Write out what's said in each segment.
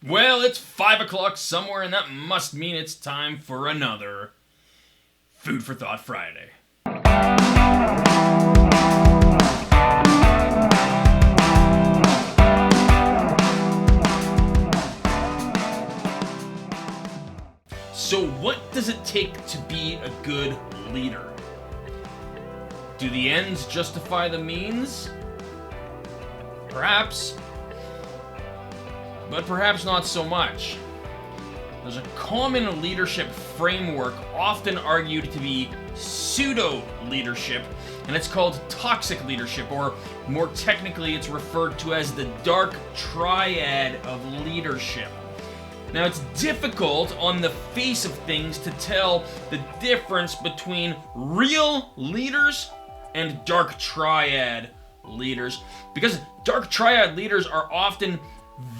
Well, it's 5 o'clock somewhere, and that must mean it's time for another Food for Thought Friday. So what does it take to be a good leader? Do the ends justify the means? Perhaps. But perhaps not so much. There's a common leadership framework often argued to be pseudo-leadership, and it's called toxic leadership, or more technically it's referred to as the Dark Triad of Leadership. Now, it's difficult on the face of things to tell the difference between real leaders and Dark Triad leaders, because Dark Triad leaders are often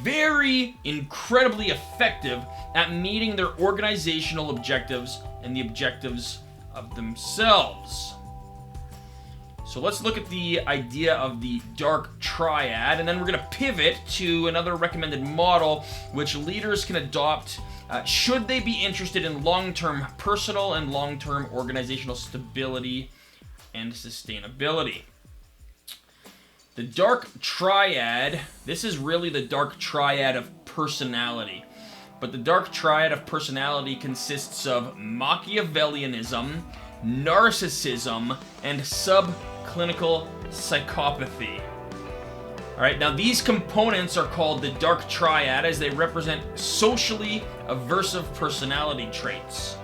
very incredibly effective at meeting their organizational objectives and the objectives of themselves. So let's look at the idea of the Dark Triad, and then we're going to pivot to another recommended model which leaders can adopt should they be interested in long-term personal and long-term organizational stability and sustainability. The Dark Triad, this is really the Dark Triad of personality. But the Dark Triad of personality consists of Machiavellianism, Narcissism, and subclinical psychopathy. Alright, now these components are called the Dark Triad as they represent socially aversive personality traits.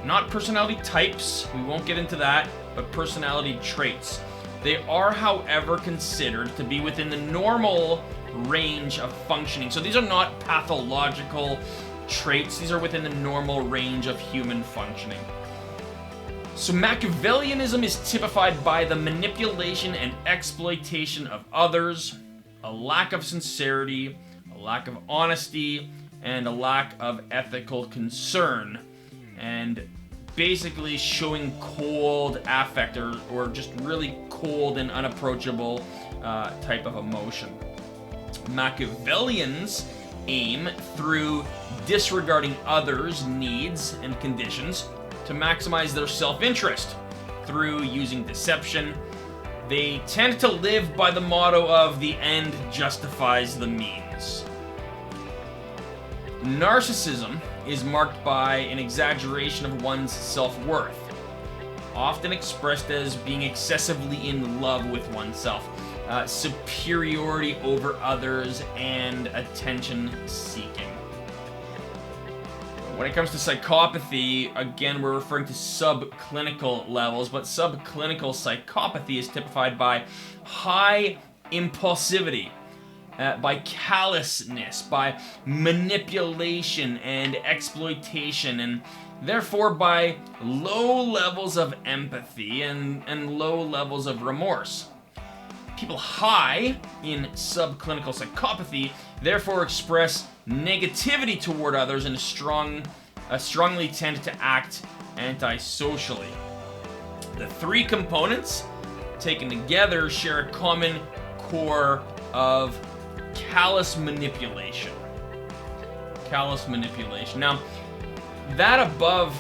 Not personality types, we won't get into that, but personality traits. They are, however, considered to be within the normal range of functioning. So these are not pathological traits. These are within the normal range of human functioning. So Machiavellianism is typified by the manipulation and exploitation of others, a lack of sincerity, a lack of honesty, and a lack of ethical concern. And basically showing cold affect or just really cold and unapproachable type of emotion. Machiavellians aim, through disregarding others' needs and conditions, to maximize their self-interest through using deception. They tend to live by the motto of the end justifies the means. Narcissism is marked by an exaggeration of one's self-worth, often expressed as being excessively in love with oneself, superiority over others, and attention-seeking. When it comes to psychopathy, again, we're referring to subclinical levels, but subclinical psychopathy is typified by high impulsivity, by callousness, by manipulation and exploitation, and therefore by low levels of empathy and low levels of remorse. People high in subclinical psychopathy therefore express negativity toward others and strongly tend to act antisocially. The three components taken together share a common core of callous manipulation. Callous manipulation. Now, that above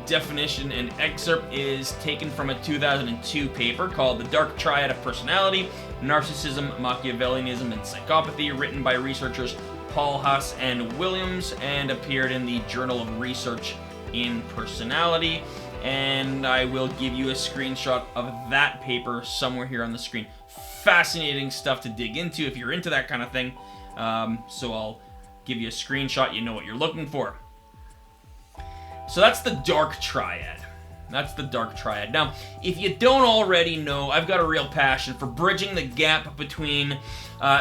definition and excerpt is taken from a 2002 paper called The Dark Triad of Personality, Narcissism, Machiavellianism, and Psychopathy, written by researchers Paul Huss and Williams, and appeared in the Journal of Research in Personality. And I will give you a screenshot of that paper somewhere here on the screen. Fascinating stuff to dig into if you're into that kind of thing. So I'll give you a screenshot, you know what you're looking for. So that's the Dark Triad. That's the Dark Triad. Now, if you don't already know, I've got a real passion for bridging the gap between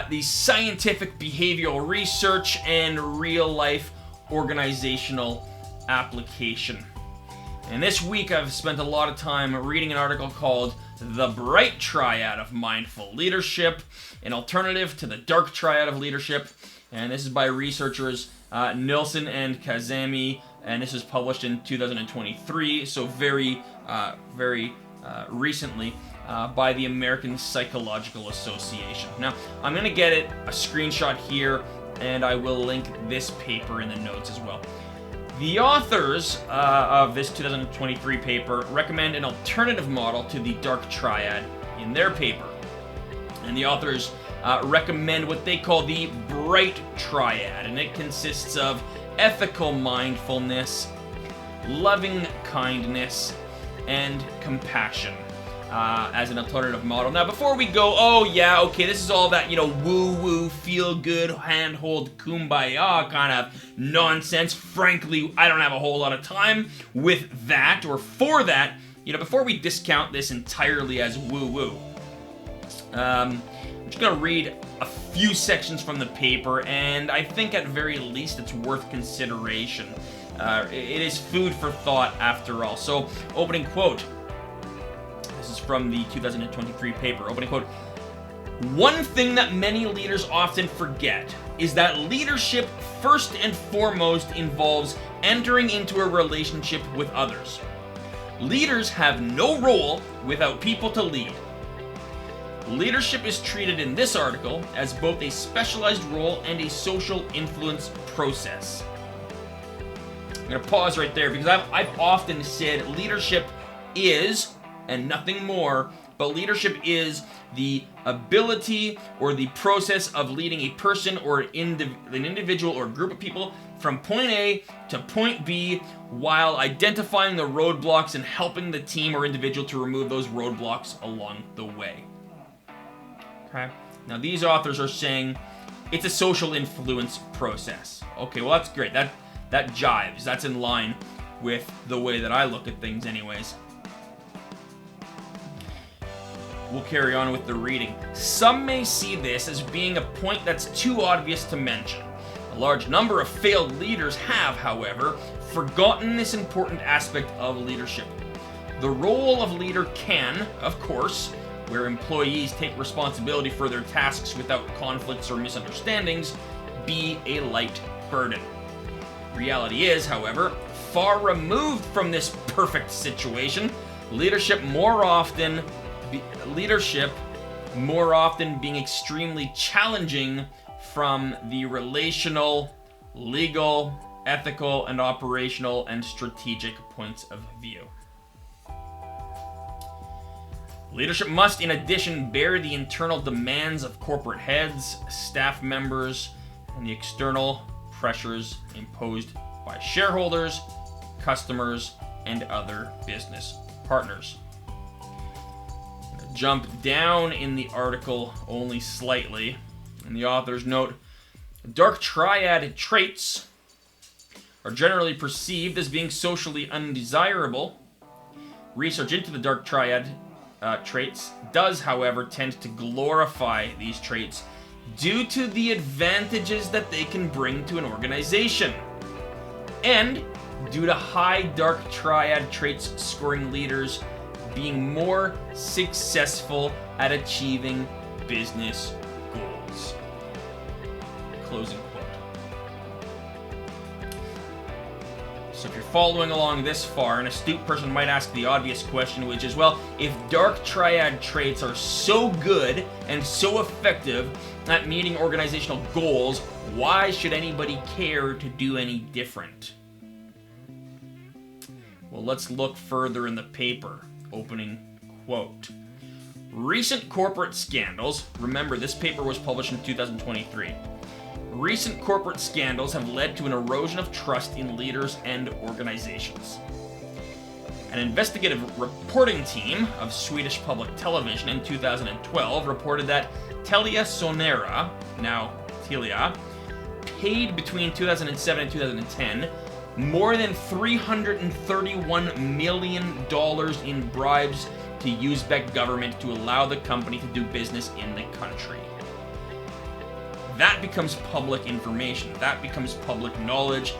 the scientific behavioral research and real-life organizational application. And this week I've spent a lot of time reading an article called The Bright Triad of Mindful Leadership, an alternative to the Dark Triad of Leadership. And this is by researchers Nilsson and Kazemi, and this was published in 2023, so very recently, by the American Psychological Association. Now, I'm going to get a screenshot here and I will link this paper in the notes as well. The authors of this 2023 paper recommend an alternative model to the Dark Triad in their paper. And the authors recommend what they call the Bright Triad, and it consists of ethical mindfulness, loving kindness, and compassion as an alternative model. Now, before we go, oh yeah, okay, this is all that, woo-woo, feel-good, hand-hold, kumbaya kind of nonsense. Frankly, I don't have a whole lot of time with that, or for that, before we discount this entirely as woo-woo. I'm just going to read a few sections from the paper, and I think at very least it's worth consideration. It is food for thought after all. So, opening quote. This is from the 2023 paper. Opening quote. One thing that many leaders often forget is that leadership first and foremost involves entering into a relationship with others. Leaders have no role without people to lead. Leadership is treated in this article as both a specialized role and a social influence process. I'm going to pause right there because I've often said leadership is, and nothing more, but leadership is the ability or the process of leading a person or an individual or group of people from point A to point B while identifying the roadblocks and helping the team or individual to remove those roadblocks along the way. Okay. Now these authors are saying it's a social influence process. Okay, well that's great. That jives. That's in line with the way that I look at things anyways. We'll carry on with the reading. Some may see this as being a point that's too obvious to mention. A large number of failed leaders have, however, forgotten this important aspect of leadership. The role of leader can, of course, where employees take responsibility for their tasks without conflicts or misunderstandings, be a light burden. Reality is, however, far removed from this perfect situation. Leadership more often being extremely challenging from the relational, legal, ethical, and operational and strategic points of view. Leadership must, in addition, bear the internal demands of corporate heads, staff members, and the external pressures imposed by shareholders, customers, and other business partners. I'm going to jump down in the article only slightly, and the authors note, Dark Triad traits are generally perceived as being socially undesirable. Research into the Dark Triad traits does, however, tend to glorify these traits due to the advantages that they can bring to an organization, and due to high Dark Triad traits scoring leaders being more successful at achieving business goals. Closing quote. So if you're following along this far, an astute person might ask the obvious question, which is, well, if Dark Triad traits are so good and so effective at meeting organizational goals, why should anybody care to do any different? Well, let's look further in the paper. Opening quote. Recent corporate scandals, remember this paper was published in 2023. Recent corporate scandals have led to an erosion of trust in leaders and organizations. An investigative reporting team of Swedish public television in 2012 reported that Telia Sonera, now Telia, paid between 2007 and 2010 more than $331 million in bribes to Uzbek government to allow the company to do business in the country. That becomes public information. That becomes public knowledge.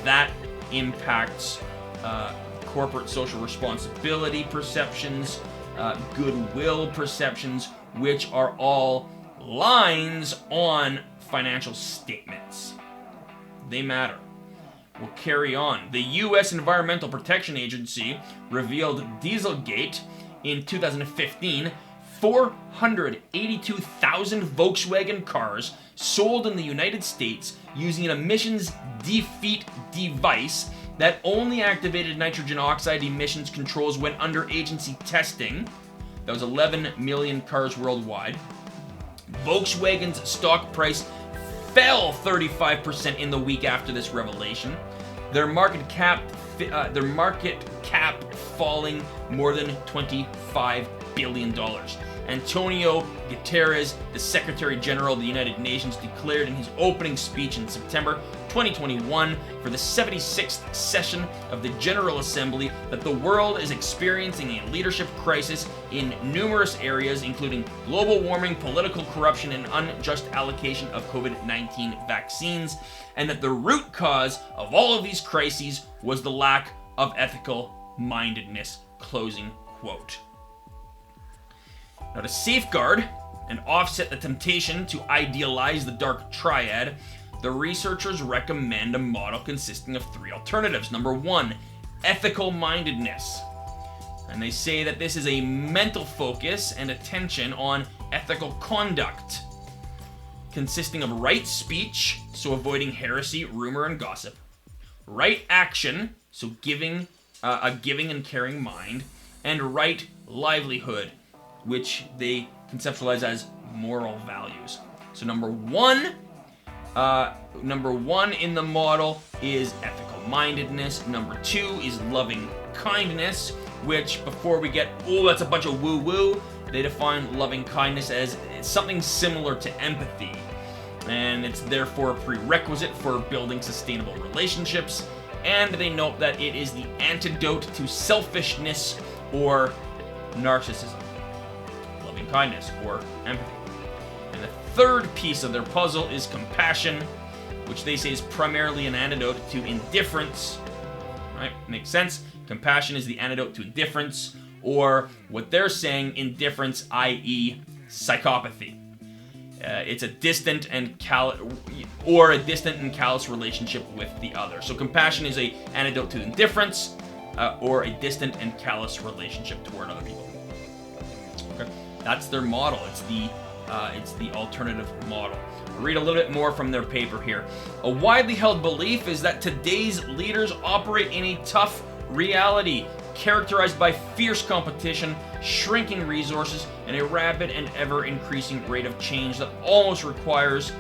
That impacts corporate social responsibility perceptions, goodwill perceptions, which are all lines on financial statements. They matter. We'll carry on. The U.S. Environmental Protection Agency revealed Dieselgate in 2015 482,000 Volkswagen cars sold in the United States using an emissions defeat device that only activated nitrogen oxide emissions controls when under agency testing. That was 11 million cars worldwide. Volkswagen's stock price fell 35% in the week after this revelation. Their market cap falling more than $25 billion. Antonio Guterres, the Secretary General of the United Nations, declared in his opening speech in September 2021 for the 76th session of the General Assembly that the world is experiencing a leadership crisis in numerous areas, including global warming, political corruption, and unjust allocation of COVID-19 vaccines, and that the root cause of all of these crises was the lack of ethical mindedness. Closing quote. Now, to safeguard and offset the temptation to idealize the dark triad, the researchers recommend a model consisting of 3 alternatives. Number 1, ethical mindedness. And they say that this is a mental focus and attention on ethical conduct, consisting of right speech, so avoiding heresy, rumor, and gossip, right action, so a giving and caring mind, and right livelihood, which they conceptualize as moral values. So number one in the model is ethical mindedness. Number 2 is loving kindness, which before we get, that's a bunch of woo-woo, they define loving kindness as something similar to empathy. And it's therefore a prerequisite for building sustainable relationships. And they note that it is the antidote to selfishness or narcissism. Loving kindness or empathy. And the third piece of their puzzle is compassion, which they say is primarily an antidote to indifference. Right? Makes sense? Compassion is the antidote to indifference, or what they're saying, indifference, i.e. psychopathy. It's a distant and callous relationship with the other. So compassion is a antidote to indifference, or a distant and callous relationship toward other people. Okay, that's their model. It's the alternative model. I'll read a little bit more from their paper here. A widely held belief is that today's leaders operate in a tough reality, characterized by fierce competition, shrinking resources, and a rapid and ever-increasing rate of change that almost requires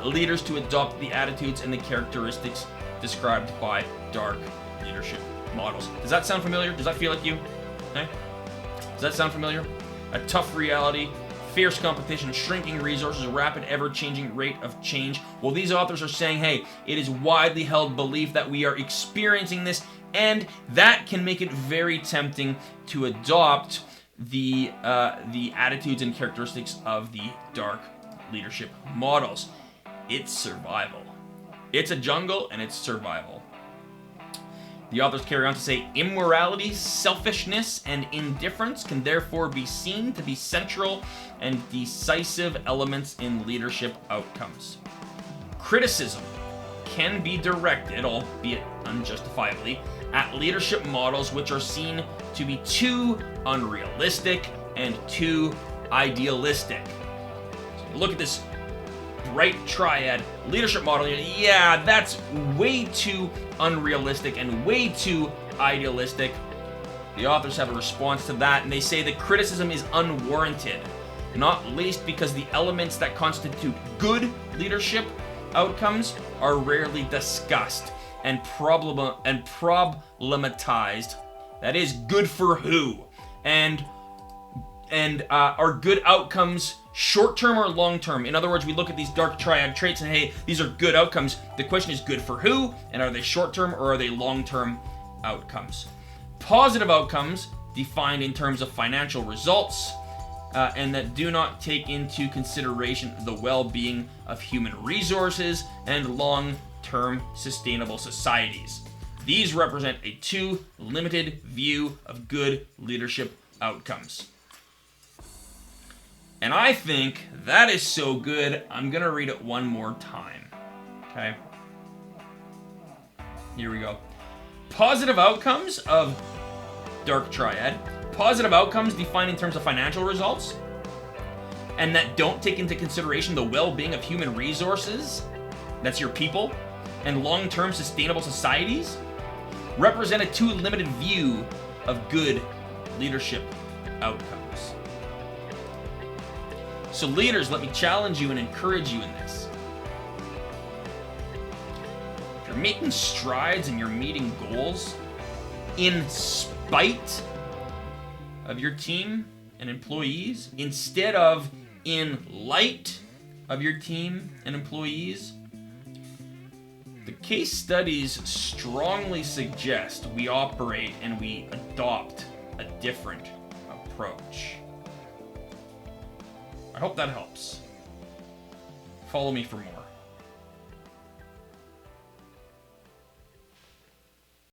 leaders to adopt the attitudes and the characteristics described by dark leadership models. Does that sound familiar? Does that feel like you? Okay? Does that sound familiar? A tough reality, fierce competition, shrinking resources, rapid, ever-changing rate of change. Well, these authors are saying, hey, it is widely held belief that we are experiencing this, and that can make it very tempting to adopt the attitudes and characteristics of the dark leadership models. It's survival. It's a jungle, and it's survival. The authors carry on to say, immorality, selfishness, and indifference can therefore be seen to be central and decisive elements in leadership outcomes. Criticism can be directed, albeit unjustifiably, at leadership models which are seen to be too unrealistic and too idealistic. So you look at this Bright Triad leadership model, yeah, that's way too unrealistic and way too idealistic. The authors have a response to that, and they say the criticism is unwarranted, not least because the elements that constitute good leadership outcomes are rarely discussed and problematized. That is, good for who? And are good outcomes short-term or long-term? In other words, we look at these dark triad traits and, hey, these are good outcomes. The question is good for who? And are they short-term or are they long-term outcomes? Positive outcomes, defined in terms of financial results, and that do not take into consideration the well-being of human resources and long-term sustainable societies. These represent a too limited view of good leadership outcomes. And I think that is so good, I'm going to read it one more time. Okay? Here we go. Positive outcomes of dark triad. Positive outcomes defined in terms of financial results. and that don't take into consideration the well-being of human resources, that's your people, and long-term sustainable societies, represent a too limited view of good leadership outcomes. So leaders, let me challenge you and encourage you in this. If you're making strides and you're meeting goals in spite of your team and employees, instead of in light of your team and employees, the case studies strongly suggest we operate and we adopt a different approach. I hope that helps. Follow me for more.